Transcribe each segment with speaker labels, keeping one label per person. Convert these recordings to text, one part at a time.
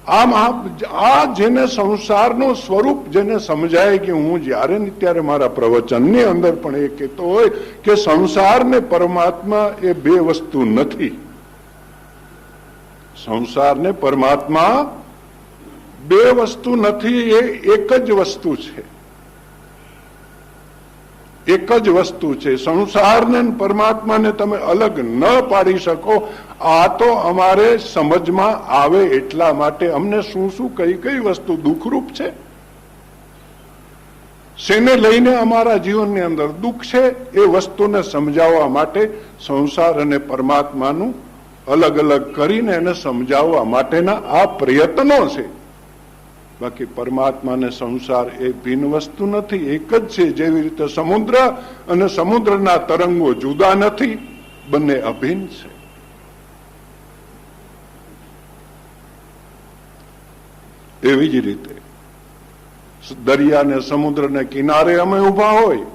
Speaker 1: આમ આ જેને સંસારનું સ્વરૂપ જેને સમજાય કે હું જ્યારે ને ત્યારે મારા પ્રવચનની અંદર પણ એ કહેતો હોય કે સંસાર ને પરમાત્મા એ બે વસ્તુ નથી. સંસાર ને પરમાત્મા બે વસ્તુ નથી, એ એક જ વસ્તુ છે. એક જ વસ્તુ છે. સંસારને પરમાત્માને તમે અલગ ન પાડી શકો. આ તો અમારે સમજમાં આવે એટલા માટે અમને શું શું કઈ કઈ વસ્તુ દુઃખરૂપ છે, શેને લઈને અમારા જીવનની અંદર દુઃખ છે, એ વસ્તુને સમજાવવા માટે સંસાર અને પરમાત્માનું અલગ અલગ કરીને એને સમજાવવા માટેના આ પ્રયત્નો છે. બાકી પરમાત્મા અને સંસાર એ ભિન્ન વસ્તુ નથી, એક જ છે. જેવી રીતે સમુદ્ર અને સમુદ્રના તરંગો જુદા નથી, બંને અભિન્ન છે. એવી જ રીતે દરિયા ને સમુદ્રને કિનારે અમે ઉભા હોય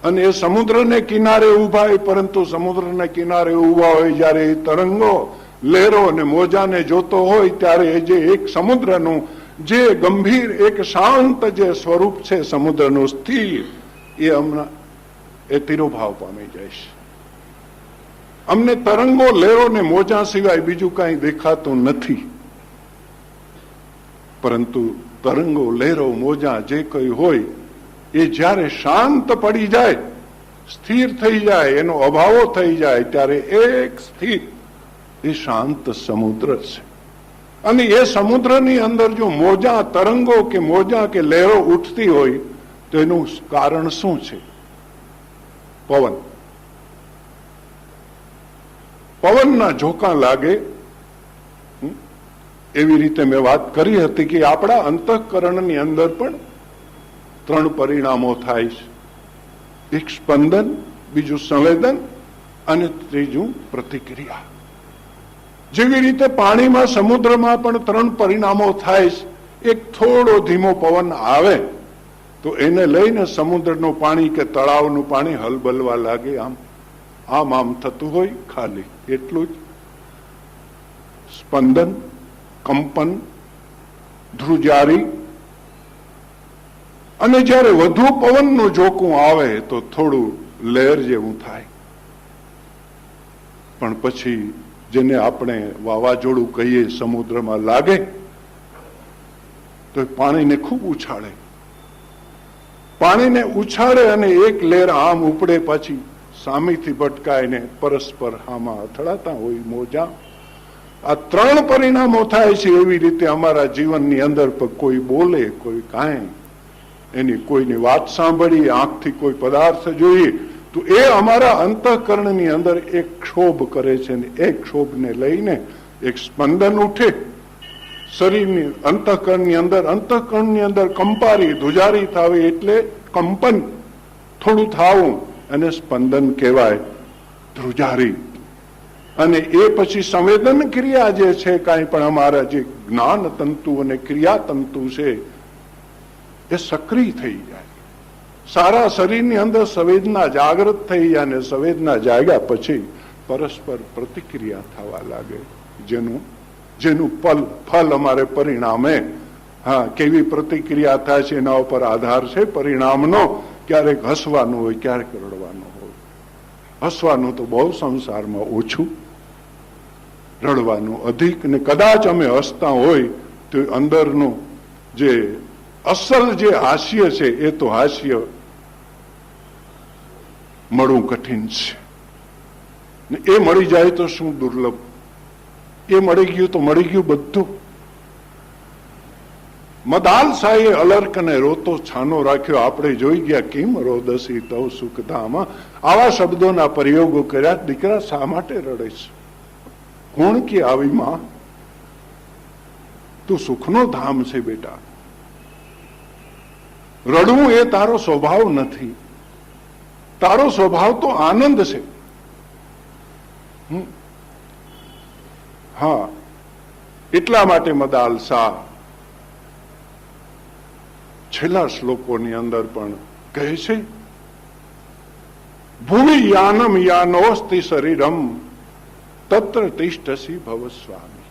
Speaker 1: અને એ સમુદ્રને કિનારે ઉભા હોય, પરંતુ સમુદ્રને કિનારે ઉભા હોય જ્યારે એ તરંગો લહેરો અને મોજાને જોતો હોય ત્યારે એ જે એક સમુદ્રનું જે ગંભીર એક શાંત જે સ્વરૂપ છે સમુદ્રનું સ્થિર, એ હમણાં એ તિરોભાવ પામી જાય છે. અમને તરંગો લહેરો ને મોજા સિવાય બીજું કાંઈ દેખાતું નથી, પરંતુ તરંગો લહેરો મોજા જે કઈ હોય એ જ્યારે શાંત પડી જાય, સ્થિર થઈ જાય, એનો અભાવો થઈ જાય, ત્યારે એક સ્થિર એ શાંત સમુદ્ર છે. અને એ સમુદ્રની અંદર જો મોજા તરંગો કે મોજા કે લહેરો ઉઠતી હોય તો એનું કારણ શું છે? પવન. પવનના ઝોકા લાગે. એવી રીતે મેં વાત કરી હતી કે આપણા અંતઃકરણની અંદર પણ ત્રણ પરિણામો થાય છે. એક સ્પંદન, બીજું સંવેદન અને ત્રીજું પ્રતિક્રિયા. જેવી રીતે પાણીમાં સમુદ્રમાં પણ ત્રણ પરિણામો થાય છે. એક થોડો ધીમો પવન આવે તો એને લઈને સમુદ્રનું પાણી કે તળાવનું પાણી હલબલવા લાગે, આમ આમ આમ થતું હોય, ખાલી એટલું જ. સ્પંદન, કંપન, ધ્રુજારી. અને જ્યારે વધુ પવનનું ઝોકું આવે તો થોડું લહેર જેવું થાય. પણ પછી જેને આપણે વાવાઝોડું કહીએ સમુદ્રમાં લાગે તો પાણીને ખૂબ ઉછાળે. પાણીને ઉછાળે અને એક લહેર આમ ઉપડે, પછી સામેથી ભટકાઈને પરસ્પર આમાં અથડાતા હોય મોજા. આ ત્રણ પરિણામો થાય છે. એવી રીતે અમારા જીવનની અંદર કોઈ બોલે, કોઈ કાંઈ, એની કોઈની વાત સાંભળીએ, આંખથી કોઈ પદાર્થ જોઈએ તો એ અમારા અંતઃકરણની અંદર એક ક્ષોભ કરે છે, ને એ ક્ષોભને લઈને એક સ્પંદન ઉઠે શરીરની અંતઃકરણની અંદર કંપારી ધ્રુજારી થાવે એટલે કંપન થોડું થાવું અને સ્પંદન કહેવાય, ધ્રુજારી. અને એ પછી સંવેદન ક્રિયા જે છે, કાંઈ પણ અમારા જે જ્ઞાન તંતુ અને ક્રિયા તંતુ છે એ સક્રિય થઈ જાય. સારા શરીરની અંદર સંવેદના જાગૃત થઈ જાય, અને સંવેદના જાગ્યા પછી પરસ્પર પ્રતિક્રિયા થવા લાગે. જેનું ફલ અમારે પરિણામે, હા, કેવી પ્રતિક્રિયા થાય છે એના ઉપર આધાર છે પરિણામનો. ક્યારેક હસવાનું હોય, ક્યારેક રડવાનું હોય. હસવાનું તો બહુ સંસારમાં ઓછું, રડવાનું અધિક. ને કદાચ અમે હસતા હોય તો અંદરનું જે અસલ જે હાસ્ય છે એ તો હાસ્ય મળવું કઠિન છે. ને એ મળી જાય તો શું દુર્લભ. એ મળી ગયું તો મળી ગયું બધું. મદાલસાએ અલર્કને રોતો છાનો રાખ્યો. આપણે જોઈ ગયા કેમ રોદસી તવ સુખધામાં. આવા શબ્દોના પ્રયોગો કર્યા. દીકરા શા માટે રડે છે? કોણ કે આવી માં, તું સુખનો ધામ છે બેટા. રડવું એ તારો સ્વભાવ નથી. તારો સ્વભાવ તો આનંદ છે. હા, એટલા માટે મદાલસા છેલ્લા શ્લોકોની અંદર પણ કહે છે, ભૂમિ યાનમ યાનોસ્તિ શરીરમ તત્ર તિષ્ઠસી ભવ સ્વામી.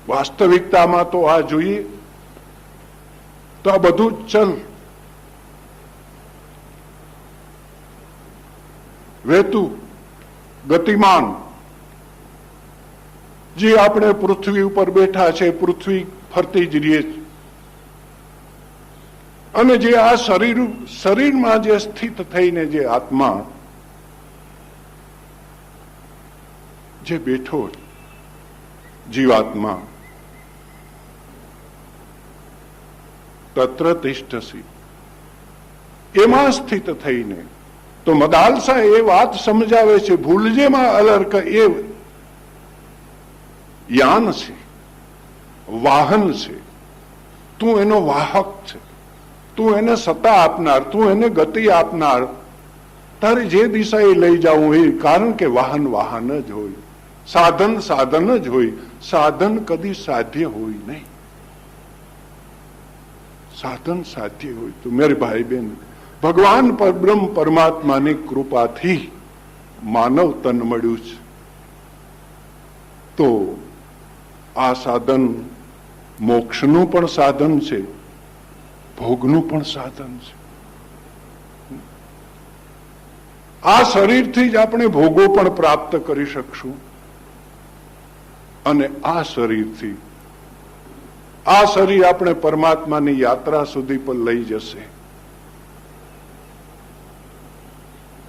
Speaker 1: વાસ્તવિકતામાં તો આ જોઈએ તો આ બધું જ ચલ વહેતું ગતિમાન જે આપણે પૃથ્વી ઉપર બેઠા છે, પૃથ્વી ફરતી જ રહીએ છે, અને જે આ શરીરમાં જે સ્થિત થઈને જે આત્મા જે બેઠો જીવાત્મા તત્ર તિષ્ઠસી, એમાં સ્થિત થઈને તો મદાલસા એ વાત સમજાવે છે, ભૂલજેમાં અલર્ક એ યાન છે, વાહન છે, તું એનો વાહક છે, તું એને સત્તા આપનાર, તું એને ગતિ આપનાર, તારે જે દિશાએ લઈ જવું એ, કારણ કે વાહન વાહન જ હોય, સાધન સાધન જ હોય, સાધન કદી સાધ્ય હોય નહીં, સાધન સાધ્ય હોય. તો મેરે ભાઈ બહેન, ભગવાન પરબ્રહ્મ પરમાત્માની કૃપાથી માનવ તન મળ્યું છે, તો આ સાધન મોક્ષનું પણ સાધન છે, ભોગનું પણ સાધન છે. આ શરીરથી જ આપણે ભોગો પણ પ્રાપ્ત કરી શકશું, અને આ શરીરથી આ શરીર આપણે પરમાત્માની યાત્રા સુધી પણ લઈ જશે.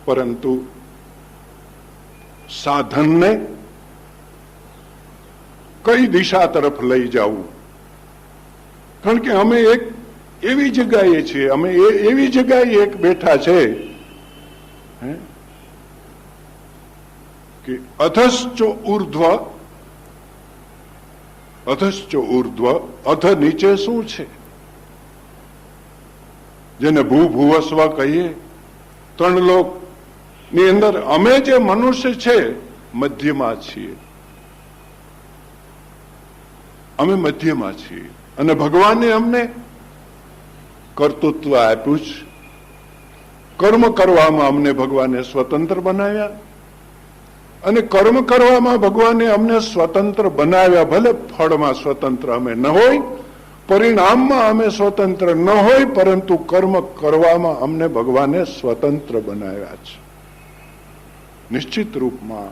Speaker 1: પરંતુ સાધનને કઈ દિશા તરફ લઈ જવું, કારણ કે અમે એક એવી જગ્યાએ છીએ, અમે એવી જગ્યાએ એક બેઠા છે કે અધશ્ચો ઉર્ધ્વ, અધશ્ચો ઉર્ધ્વ, અધ નીચે શું છે, જેને ભૂભુવસ્વ કહીએ, ત્રણ લોક ની અંદર અમે જે મનુષ્ય છે મધ્યમાં છીએ, અમે મધ્યમાં છીએ, અને ભગવાને અમને કર્તૃત્વ આપ્યું છે, કર્મ કરવામાં અમને ભગવાને સ્વતંત્ર બનાવ્યા, અને કર્મ કરવામાં ભગવાને અમને સ્વતંત્ર બનાવ્યા. ભલે ફળમાં સ્વતંત્ર અમે ન હોય, પરિણામમાં અમે સ્વતંત્ર ન હોય, પરંતુ કર્મ કરવામાં અમને ભગવાને સ્વતંત્ર બનાવ્યા છે. નિશ્ચિત રૂપમાં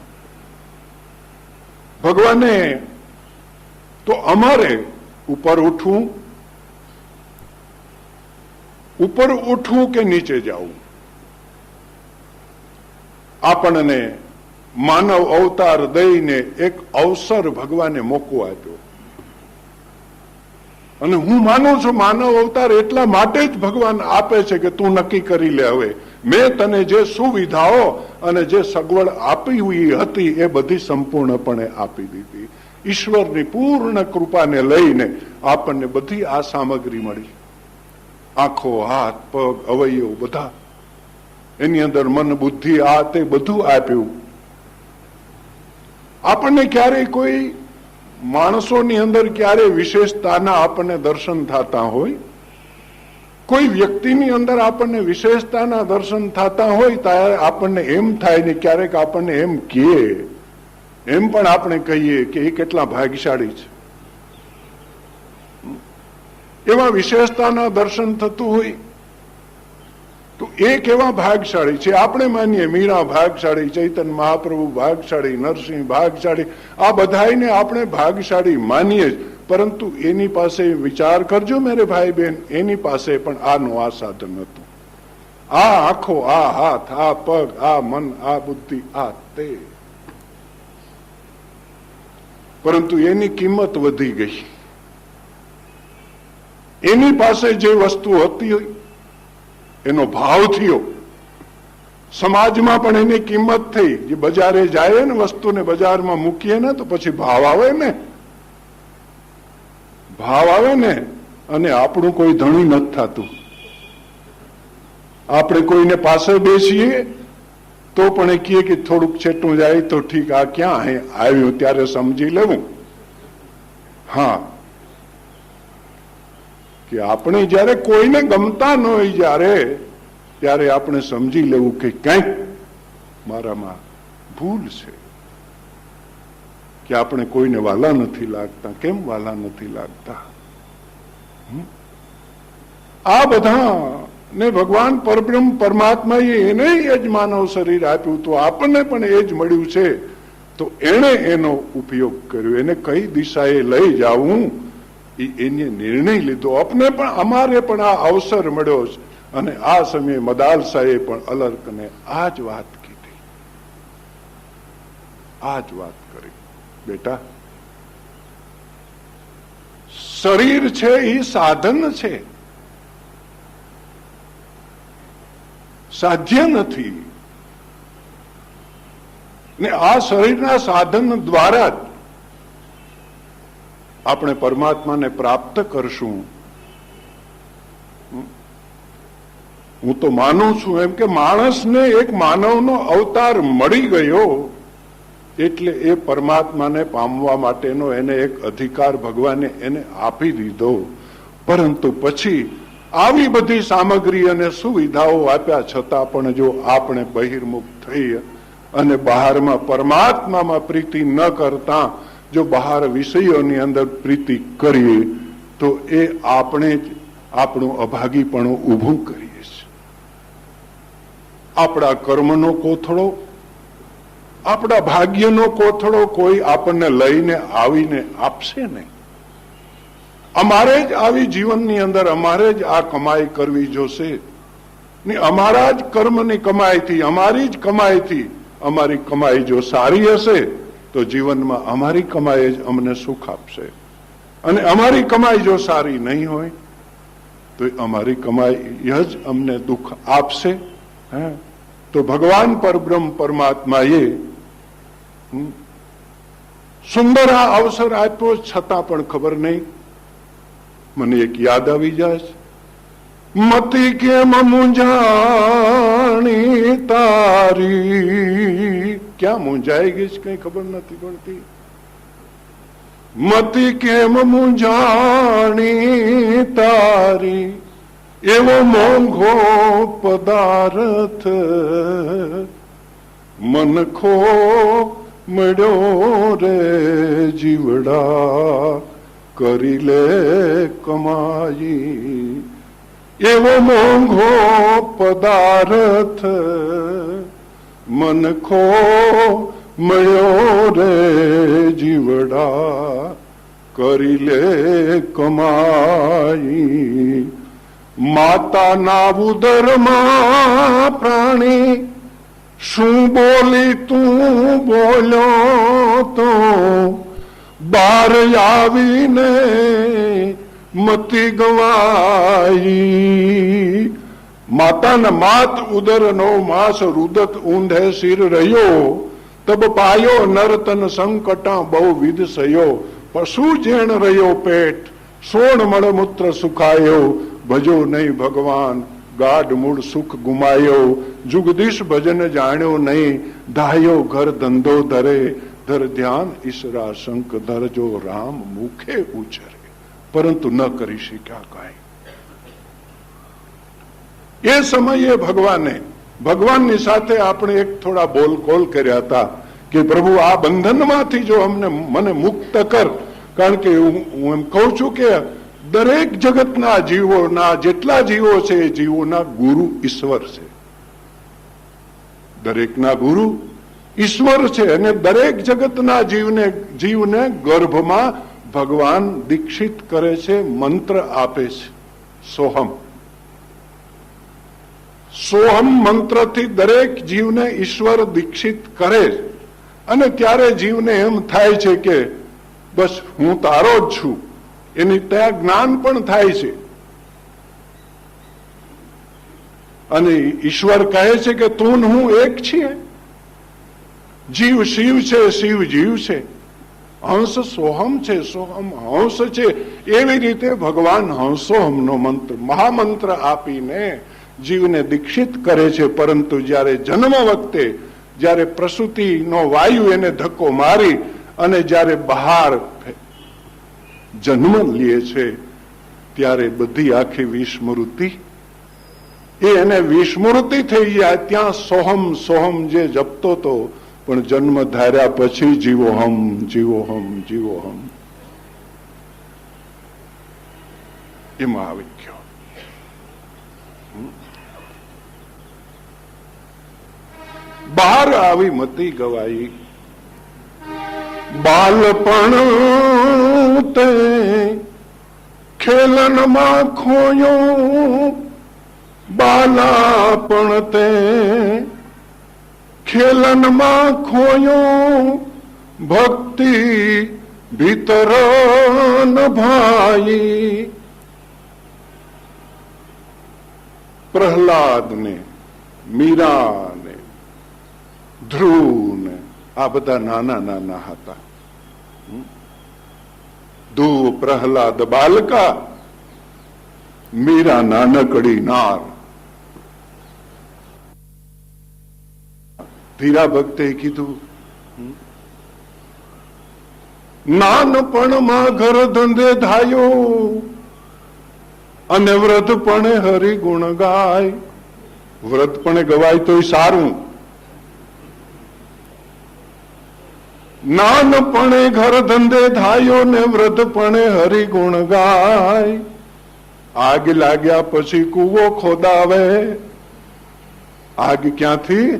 Speaker 1: ભગવાને તો અમારે ઉપર ઉઠવું કે નીચે જવું, આપણને માનવ અવતાર દઈને એક અવસર ભગવાને મોકો આપ્યો. અને હું માનું છું માનવ અવતાર એટલા માટે જ ભગવાન આપે છે કે તું નક્કી કરી લે, હવે મેં તને જે સુવિધાઓ અને જે સગવડ આપી હતી એ બધી સંપૂર્ણપણે આપી દીધી. ઈશ્વરની પૂર્ણ કૃપાને લઈને આપણને બધી આ સામગ્રી મળી, આંખો, હાથ, પગ, અવયવ બધા, એની અંદર મન, બુદ્ધિ, આ તે બધું આપ્યું. આપણને ક્યારેય કોઈ માણસોની અંદર ક્યારે વિશેષતાના આપણને દર્શન થતા હોય, કોઈ વ્યક્તિની અંદર આપણને વિશેષતાના દર્શન થતા હોય, ત્યારે આપણને એમ થાય ને ક્યારેક આપણને એમ કહીએ, એમ પણ આપણે કહીએ કે એ કેટલા ભાગ્યશાળી છે. એવા વિશેષતાના દર્શન થતું હોય તો એ કેવા ભાગશાળી છે. આપણે માનીએ મીરા ભાગશાળી, ચૈતન્ય મહાપ્રભુ ભાગશાળી, નરસિંહ ભાગશાળી, આ બધાને આપણે ભાગશાળી માનીએ જ, પરંતુ એની પાસે વિચાર કરજો મેરે ભાઈ બહેન, એની પાસે પણ આનું આ સાધન હતું, આ આંખો, આ હાથ, આ પગ, આ મન, આ બુદ્ધિ, આ તે, પરંતુ એની કિંમત વધી ગઈ. એની પાસે જે વસ્તુ હતી હોય એનો ભાવ થયો, સમાજમાં પણ એની કિંમત થઈ. જે બજારે જાય ને, વસ્તુને બજારમાં મૂકીએ ને તો પછી ભાવ આવે ને, ભાવ આવે ને. અને આપણું કોઈ ધણી નથી થતું. આપણે કોઈને પાસે બેસીએ તો પણ એ કહીએ કે થોડુંક છેટું જાય તો ઠીક, આ ક્યાં આવ્યું ત્યારે સમજી લેવું. હા, કે આપણે જયારે કોઈને ગમતા ન હોય ત્યારે આપણે સમજી લેવું કે કંઈક મારામાં ભૂલ છે. કે આપણે કોઈને વાલા નથી લાગતા. કેમ વાલા નથી લાગતા? આ બધા ને ભગવાન પરબ્રહ્મ પરમાત્માએ એને જ માનવ શરીર આપ્યું, તો આપણને પણ એ જ મળ્યું છે. તો એને એનો ઉપયોગ કર્યો, એને કઈ દિશાએ લઈ જવું એને નિર્ણય લીધો. આપણે પણ અમારે પણ આ અવસર મળ્યો છે. અને આ સમયે મદાલ સાહેબ પણ અલર્કને આ જ વાત કીધી, આ જ વાત કરી. બેટા, શરીર છે એ સાધન છે, સાધ્ય નથી. ને આ શરીરના સાધન દ્વારા જ આપણે પરમાત્માને પ્રાપ્ત કરશું. હું તો માનું છું એમ કે માણસને એક માનવનો અવતાર મળી ગયો એટલે એ પરમાત્માને પામવા માટેનો એને એક અધિકાર ભગવાને એને આપી દીધો. પરંતુ પછી આવી બધી સામગ્રી અને સુવિધાઓ આપ્યા છતાં પણ જો આપણે બહિર્મુખ થઈ અને બહારમાં પરમાત્મામાં પ્રીતિ ન કરતા જો બહાર વિષયોની અંદર પ્રીતિ કરીએ તો એ આપણે જ આપણું અભાગીપણું ઊભું કરીએ છીએ. આપણા કર્મનો કોથળો, આપણા ભાગ્યનો કોથળો કોઈ આપણને લઈને આવીને આપશે નહીં. અમારે જ આવી જીવનની અંદર અમારે જ આ કમાઈ કરવી જોશે ને અમારા જ કર્મની કમાઈથી, અમારી જ કમાઈથી, અમારી કમાઈ જો સારી હશે તો જીવનમાં અમારી કમાઈ જ અમને સુખ આપશે. અને અમારી કમાઈ જો સારી નહીં હોય તો અમારી કમાઈ જ અમને દુઃખ આપશે. તો ભગવાન પરબ્રહ્મ પરમાત્માએ સુંદર આ અવસર આપ્યો છતાં પણ ખબર નહીં, મને એક યાદ આવી જાય છે. મતિ કેમ મૂંઝાણી તારી, ક્યાં મૂંઝાઈ ગઈ છે કઈ ખબર નથી પડતી. મતિ કેમ મૂંઝાણી તારી, એવો મોંઘો પદાર્થ મનખો મળ્યો રે જીવડા, કરી લે કમાઈ. એવો મોંઘો પદાર્થ મનખો મળ્યો રે જીવડા, કરી લે કમાઈ. માતાના ઉદરમાં પ્રાણી શું બોલી તું બોલ્યો તો, બાર આવીને મતી ગવાઈ. માતાના માત ઉદરનો માસ રુદત ઊંધે સિર રહ્યો, તબ પાયો નર્તન સંકટા બહુ વિધ સયો. પશુ જેણ રહ્યો પેટ, સોણ મળમૂત્ર સુખાયો, ભજો નહીં ભગવાન ગાઢ મૂળ સુખ ગુમાયો. જુગદીશ ભજન જાણ્યો નહીં, ધાયો ઘર ધંધો ધરે, ધર ધ્યાન ઈશરા શંક ધરજો રામ મુખે ઉછરે, પરંતુ ન કરી શક્યા કાંઈ. એ સમયે ભગવાનની સાથે આપણે એક થોડા બોલકોલ કર્યા હતા કે પ્રભુ આ બંધનમાંથી જો મને મુક્ત કર. કારણ કે હું એમ કહું છું કે દરેક જગતના જીવોના જેટલા જીવો છે એ જીવોના ગુરુ ઈશ્વર છે. દરેકના ગુરુ ઈશ્વર છે અને દરેક જગતના જીવને ગર્ભમાં ભગવાન દીક્ષિત કરે છે, મંત્ર આપે છે, સોહમ. સોહમ મંત્રથી દરેક જીવને ઈશ્વર દીક્ષિત કરે અને ત્યારે જીવને એમ થાય છે કે બસ હું તારો જ છું. એની ત્યાં જ્ઞાન પણ થાય છે અને ઈશ્વર કહે છે કે તું હું એક છીએ. જીવ શિવ છે, શિવ જીવ છે, હંસ સોહમ છે, સોહમ હંસ છે. એવી રીતે ભગવાન હંસોહમનો મંત્ર, મહામંત્ર આપીને જીવને દીક્ષિત કરે છે. પરંતુ જ્યારે જન્મ વખતે, જ્યારે પ્રસૂતિનો વાયુ એને ધક્કો મારી અને જ્યારે બહાર જન્મ લે છે ત્યારે બધી આખી વિસ્મૃતિ એને વિસ્મૃતિ થઈ જાય. ત્યાં સોહમ સોહમ જે જપતો હતો પણ જન્મ ધાર્યા પછી જીવો હમ, જીવો હમ, જીવો હમ એમાં આવી ગયો. બહાર આવી મતી ગવાઈ. બાલપણ તે ખેલનમાં ખોયો, બાલાપણ તે ખેલનમાં ખોયો, ભક્તિ ભીતર ન ભાઈ. પ્રહલાદને, મીરાને, ધ્રુવને આ બધા નાના નાના હતા. ધ્રુવ પ્રહલાદ બાલકા, મીરા નાનકડી નાર. ધીરા ભક્તે કીધું, નાનપણમાં ઘર ધંધે ધાયો અને વ્રતપણે હરિગુણ ગાય. વ્રતપણે ગવાય તોય સારું. નાનપણે ઘર ધંધે ધાયો ને વ્રતપણે હરિગુણ ગાય. આગ લાગ્યા પછી કૂવો ખોદાવે. આગ ક્યાંથી?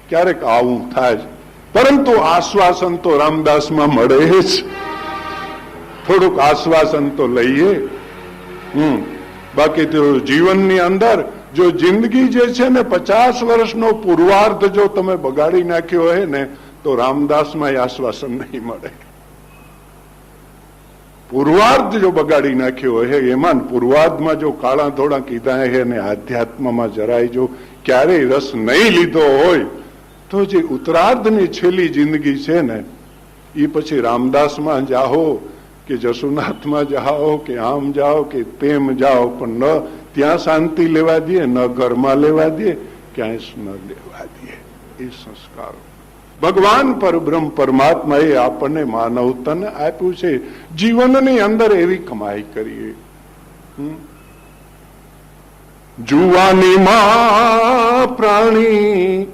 Speaker 1: ક્યારેક આવું થાય છે, પરંતુ આશ્વાસન તો રામદાસમાં મળે જ. થોડુંક આશ્વાસન તો લઈએ. બાકી તો જીવનની અંદર જો જિંદગી જે છે ને 50 વર્ષનો પૂર્વાર્ધ જો તમે બગાડી નાખ્યો હોય ને તો રામદાસમાં આશ્વાસન નહીં મળે. પૂર્વાર્ધ જો બગાડી નાખ્યો હોય એમાં પૂર્વાર્ધમાં જો કાળા ધોળા કીધા હે ને આધ્યાત્મમાં જરાય જો ક્યારેય રસ નહીં લીધો હોય તો જે ઉત્તરાર્ધની છેલ્લી જિંદગી છે ને એ પછી રામદાસમાં જાઓ કે જસુનાથમાં જાઓ કે આમ જાઓ કે તેમ જાઓ, પણ ન ત્યાં શાંતિ લેવા દે, ન ઘરમાં લેવા દે, ક્યાંય ન લેવા દે. એ સંસ્કાર ભગવાન પરબ્રહ્મ પરમાત્માએ આપણને માનવ તન આપ્યું છે. જીવનની અંદર એવી કમાઈ કરીએ. જુવાનીમાં પ્રાણી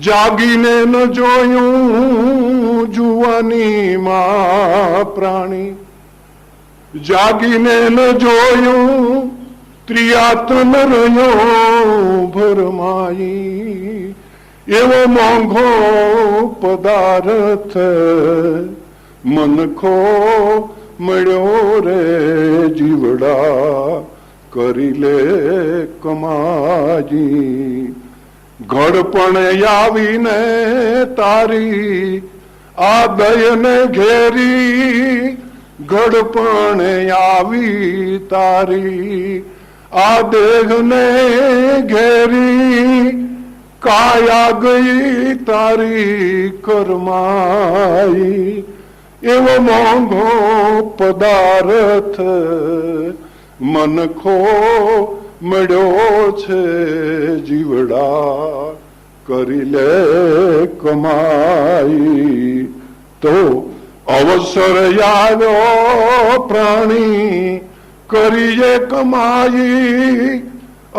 Speaker 1: જાગીને ન જોયું, જુવાનીમાં પ્રાણી જાગીને ન જોયું, ત્રિયાતન રહ્યો ભરમાઈ. એવો મોંઘો પદાર્થ મનખો મળ્યો રે જીવડા, કરી લે કમાજી. ઘડપણ આવીને તારી આ દયને ઘેરી, ઘડપણ આવી તારી આ દેહને ઘેરી, કાયા ગઈ તારી કરમાઈ. એવો મોંઘો પદાર્થ મનખો મળ્યો છે જીવડા, કરી લે કમાઈ. તો અવસર આવ્યો પ્રાણી કરીએ કમાઈ,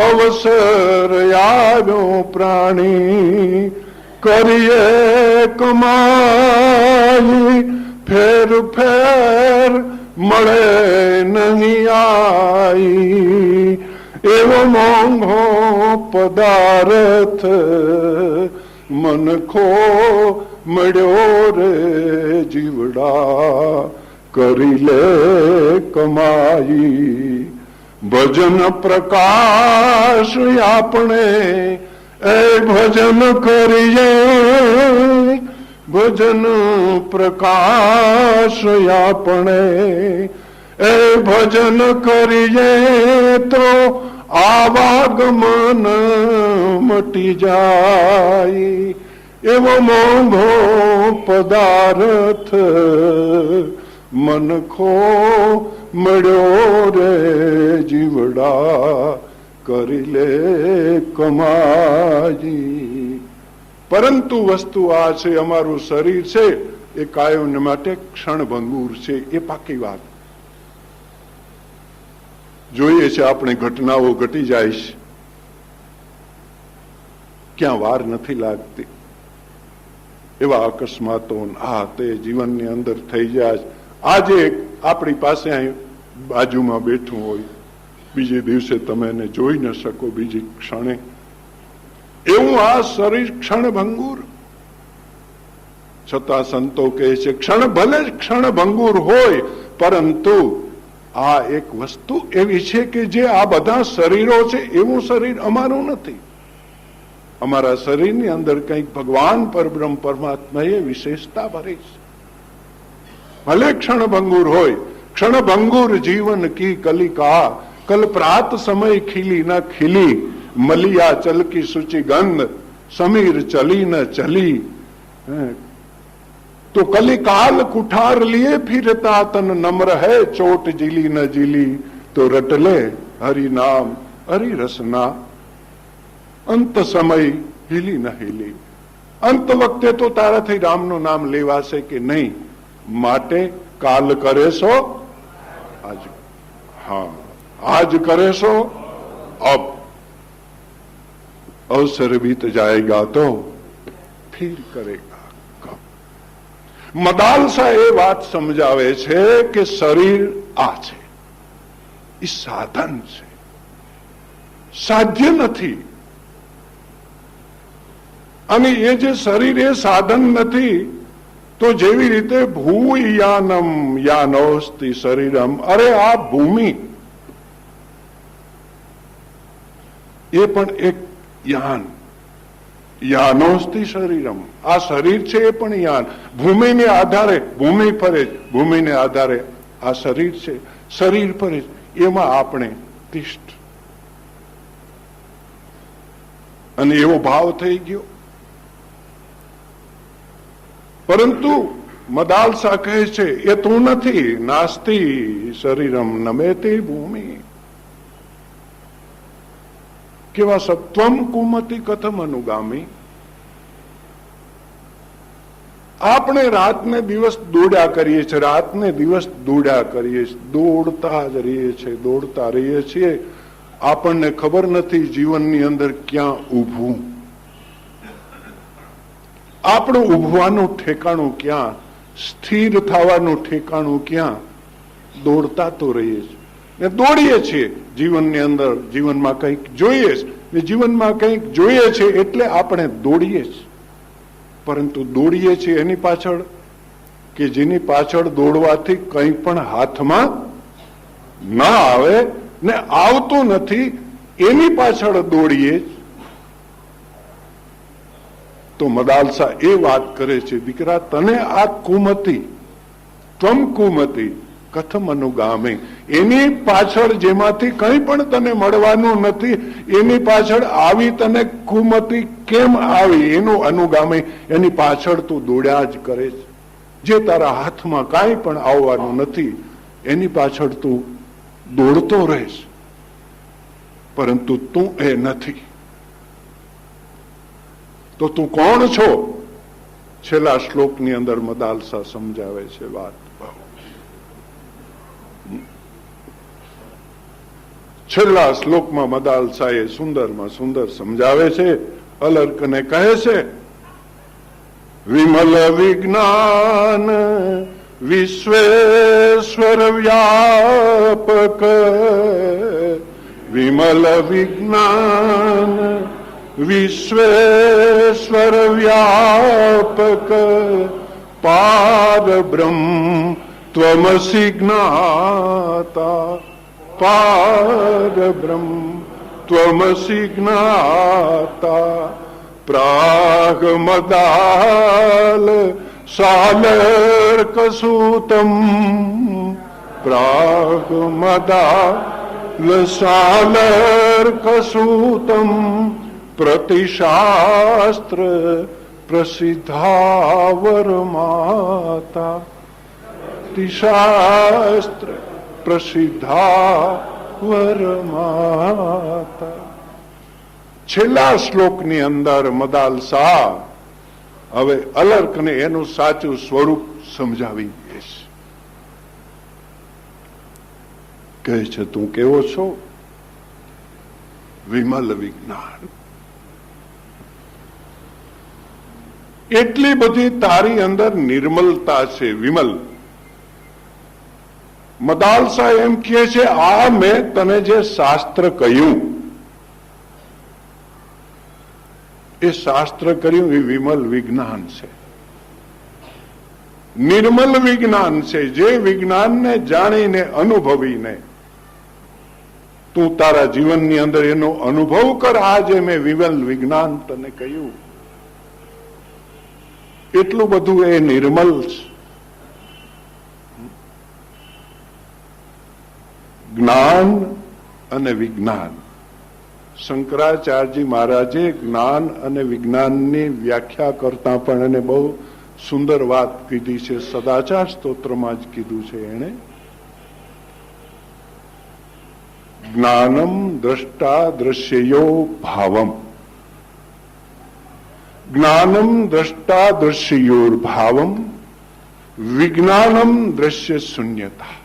Speaker 1: અવસર આવ્યો પ્રાણી કરીએ કમાઈ. ફેર ફેર મળે નહીં આઈ, એવો મોંઘો પદાર્થ મનખો મળ્યો રે જીવડા, કરી લે કમાઈ. ભજન પ્રકાશ આપણે એ ભજન કરીએ, ભજન પ્રકાશ આપણે એ ભજન કરીએ તો આવાગમન મટી જાય. એવો મોંઘો પદાર્થ મનખો મળ્યો રે જીવડા, કરી લે કમાઈ. પરંતુ વસ્તુ આ છે, અમારું શરીર છે એ કાયમ માટે ક્ષણભંગુર છે. એ પાકી વાત. જોઈએ છે આપણે ઘટનાઓ ઘટી જાય છે, ક્યાં વાર નથી લાગતી. એવા અકસ્માતો આ તે જીવનની અંદર થઈ જાય. આજે આપણી પાસે અહીં બાજુમાં બેઠું હોય, બીજે દિવસે તમે એને જોઈ ન શકો, બીજી ક્ષણે. એવું આ શરીર ક્ષણભંગુર. છતાં સંતો કહે છે ક્ષણ ભલે ક્ષણભંગુર હોય, પરંતુ આ એક વસ્તુ એવી છે કે જે આ બધા શરીરો છે એવું શરીર અમારું નથી. અમારા શરીરની અંદર કંઈક ભગવાન પરબ્રહ્મ પરમાત્માએ વિશેષતા ભરી છે. ભલે ક્ષણભંગુર હોય. क्षणभंगुर जीवन की कलिका कल प्रात समय खिली न खिली, मलिया चल की सुचि गंध समीर चली न चली. तो कलिकाल कुठार लिए फिरता तन नम्र है, चोट जिली न जिली तो रटले हरि नाम हरि रसना. अंत समय हिली न हिली. अंत वक्ते तो ताराथी रामનું નામ લેવાશે કે નહીં, માટે કાલ કરે સો आज. हाँ, आज करे सो अब, अवसर बीत जाएगा तो फिर करेगा कब. મદાલસા એ વાત સમજાવે છે કે શરીર આ છે, એ સાધન છે, સાધ્ય નથી. અને એ જે શરીર એ સાધન નથી, તો જેવી રીતે ભૂયાનમ યાનોસ્તિ શરીરમ, અરે આ ભૂમિ એ પણ એક યાન. યાનોસ્તિ શરીરમ, આ શરીર છે એ પણ યાન. ભૂમિને આધારે ભૂમિ ફરે, ભૂમિને આધારે આ શરીર છે, શરીર ફરે, એમાં આપણે તિષ્ઠ. અને એવો ભાવ થઈ ગયો. પરંતુ મદાલસા કહે છે એ તું નથી. નાસ્તિ શરીરમ નમેતે ભૂમિ. કેવા સત્વમ કુમતિ કથમ અનુગામી. આપણે રાતને દિવસ દોડ્યા કરીએ છીએ, રાતને દિવસ દોડ્યા કરીએ છીએ, દોડતા જ રહીએ છીએ, દોડતા રહીએ છીએ. આપણને ખબર નથી જીવનની અંદર ક્યાં ઊભું, આપણું ઊભવાનું ઠેકાણું ક્યાં, સ્થિર થવાનું ઠેકાણું ક્યાં. દોડતા તો રહીએ છીએ ને દોડીએ છીએ જીવનની અંદર. જીવનમાં કંઈક જોઈએ છે ને જીવનમાં કંઈક જોઈએ છે એટલે આપણે દોડીએ છીએ. પરંતુ દોડીએ છીએ એની પાછળ કે જેની પાછળ દોડવાથી કંઈ પણ હાથમાં ના આવે ને આવતું નથી, એની પાછળ દોડીએ. તો મદાલસા એ વાત કરે છે, દીકરા તને આ કુમતિ, ત્વમ કુમતિ કથમ અનુગામે, એની પાછળ જેમાંથી કંઈ પણ તને મળવાનું નથી, એની પાછળ આવી તને કુમતિ કેમ આવી, એનું અનુગામે, એની પાછળ તું દોડ્યા જ કરે છે. જે તારા હાથમાં કાંઈ પણ આવવાનું નથી એની પાછળ તું દોડતો રહેશ, પરંતુ તું એ નથી. તો તું કોણ છો? છેલ્લા શ્લોકની અંદર મદાલસા સમજાવે છે વાત. છેલ્લા શ્લોકમાં મદાલસા એ સુંદરમાં સુંદર સમજાવે છે. અલર્કને કહે છે, વિમલ વિજ્ઞાન વિશ્વેશ્વર વ્યાપક, વિમલ વિજ્ઞાન વિશ્વેશ્વર વ્યાપક, પાર બ્રહ્મ ત્વમસી જ્ઞાતા, પાર બ્રહ્મ ત્વમસી જ્ઞાતા. પ્રાગ મદાલ સાલર્કસૂતમ, પ્રાગ મદાલ સાલર્કસૂતમ, પ્રતિશાસ્ત્ર પ્રસિદ્ધાવર માતા, પ્રતિશાસ્ત્ર પ્રસિદ્ધાવર માતા. છેલ્લા શ્લોકની અંદર મદાલસા હવે અલર્કને એનું સાચું સ્વરૂપ સમજાવી દે છે. કહે છે, તું કેવો છો? વિમલ વિજ્ઞાન. એટલી બધી તારી અંદર નિર્મલતા છે વિમલ. મદાલસા એમ કહે છે, આ મેં તને જે શાસ્ત્ર કહ્યું એ શાસ્ત્ર કર્યું એ વિમલ વિજ્ઞાન છે, નિર્મલ વિજ્ઞાન છે. જે વિજ્ઞાનને જાણીને અનુભવીને તું તારા જીવનની અંદર એનો અનુભવ કર. આજે મેં વિમલ વિજ્ઞાન તને કહ્યું, એટલું બધું એ નિર્મલ છે. જ્ઞાન અને વિજ્ઞાન. શંકરાચાર્યજી મહારાજે જ્ઞાન અને વિજ્ઞાનની વ્યાખ્યા કરતા પણ એને બહુ સુંદર વાત કીધી છે. સદાચાર સ્તોત્રમાં જ કીધું છે એને, જ્ઞાનમ દ્રષ્ટા દ્રશ્યયો ભાવમ, જ્ઞાનમ દ્રષ્ટા દ્રશ્યોર ભાવમ, વિજ્ઞાનમ દ્રશ્ય શૂન્યતા.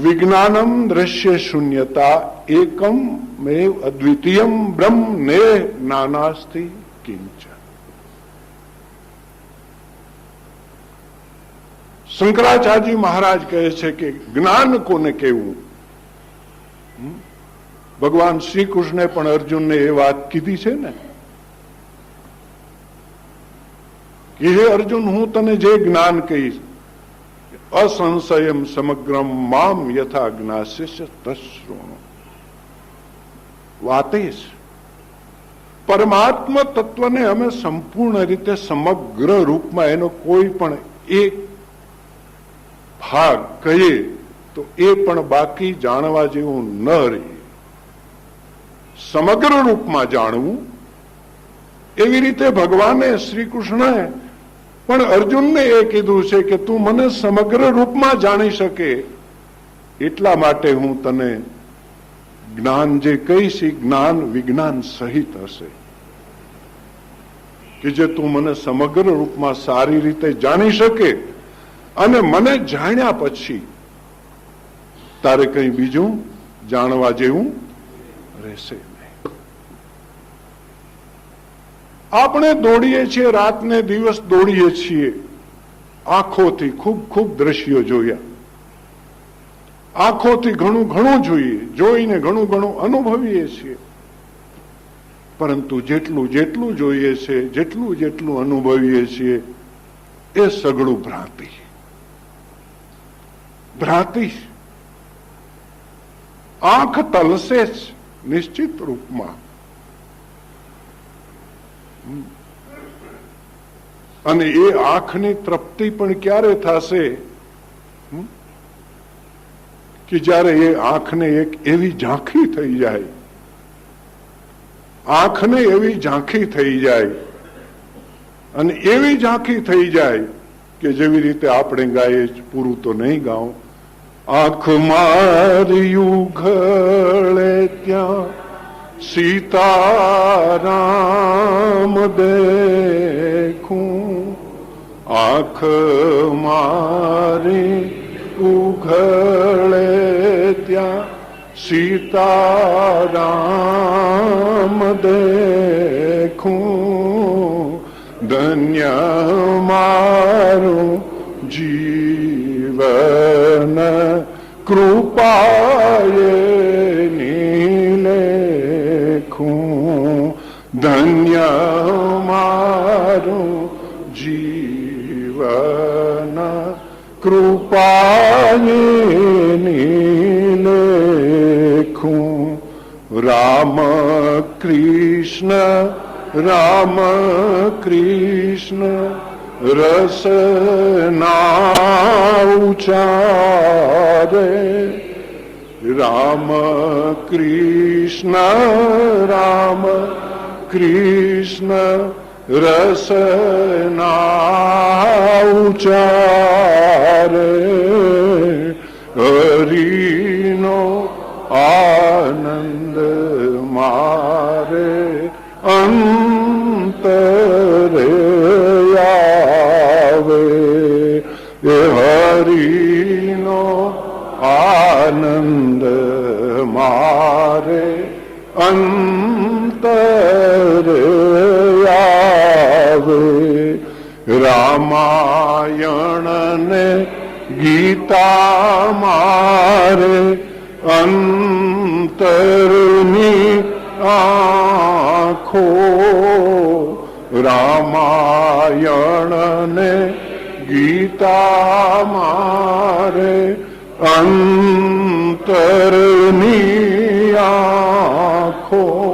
Speaker 1: વિજ્ઞાનમ દ્રશ્ય શૂન્યતા એકમ મેવ અદ્વિતીયમ બ્રહ્મ ને નાનાસ્તિ કિંચન. શંકરાચાર્યજી મહારાજ કહે છે કે જ્ઞાન કોને કહેવું? ભગવાન શ્રી કૃષ્ણે પણ અર્જુનને એ વાત કીધી છે ને કે હે અર્જુન, હું તને જે જ્ઞાન કહીશ, અસંશયમ સમગ્રમ મામ યથા જ્ઞાસ્ય તશ્રુણુ. વાતે છે પરમાત્મા તત્વને અમે સંપૂર્ણ રીતે સમગ્ર રૂપમાં એનો કોઈ પણ એક ભાગ કહીએ તો એ પણ બાકી જાણવા જેવું ન રહે. સમગ્ર રૂપમાં જાણવું, એવી રીતે ભગવાને શ્રી કૃષ્ણએ પણ અર્જુનને એ કીધું છે કે તું મને સમગ્ર રૂપમાં જાણી શકે એટલા માટે હું તને જ્ઞાન જે કહીશ એ જ્ઞાન વિજ્ઞાન સહિત હશે, કે જે તું મને સમગ્ર રૂપમાં સારી રીતે જાણી શકે. અને મને જાણ્યા પછી તારે કઈ બીજું જાણવા જેવું રહેશે નહીં. આપણે દોડીએ છીએ, રાતને દિવસ દોડીએ છીએ, આંખોથી ખૂબ ખૂબ દ્રશ્યો જોયા, આંખોથી ઘણું ઘણું જોઈએ, જોઈને ઘણું ઘણું અનુભવીએ છીએ. પરંતુ જેટલું જેટલું જોઈએ છે, જેટલું જેટલું અનુભવીએ છીએ એ સઘળું ભ્રાંતિ. ભ્રાંતિ. આંખ તલસે જ નિશ્ચિત રૂપમાં. અને એ આંખની તૃપ્તિ પણ ક્યારે થશે કે જ્યારે એ આંખને એક એવી ઝાંખી થઈ જાય, આંખને એવી ઝાંખી થઈ જાય, અને એવી ઝાંખી થઈ જાય કે જેવી રીતે આપણે ગાઈએ, પૂરું તો નહીં ગાઉં, આંખ મારી ઉઘડે ત્યાં સીતારામ દેખું, આંખ મારી ઉઘડે ત્યાં સીતારામ દેખું, ધન્ય મારું જીવન કૃપાએ નિલેખું, ધન્ય મારું જીવન કૃપાએ નિલેખું. રામ કૃષ્ણ રામ કૃષ્ણ રસના ઉચારે, રામ કૃષ્ણ રામ કૃષ્ણ રસના ઉચારે, હરિનો આનંદ મારે અંતરે આવે, એ હરિનો આનંદ મારે અંતરે આવે. ગીતા મારે અંતરની આંખો રામાયણ ને ગીતા મારે અંતરની આંખો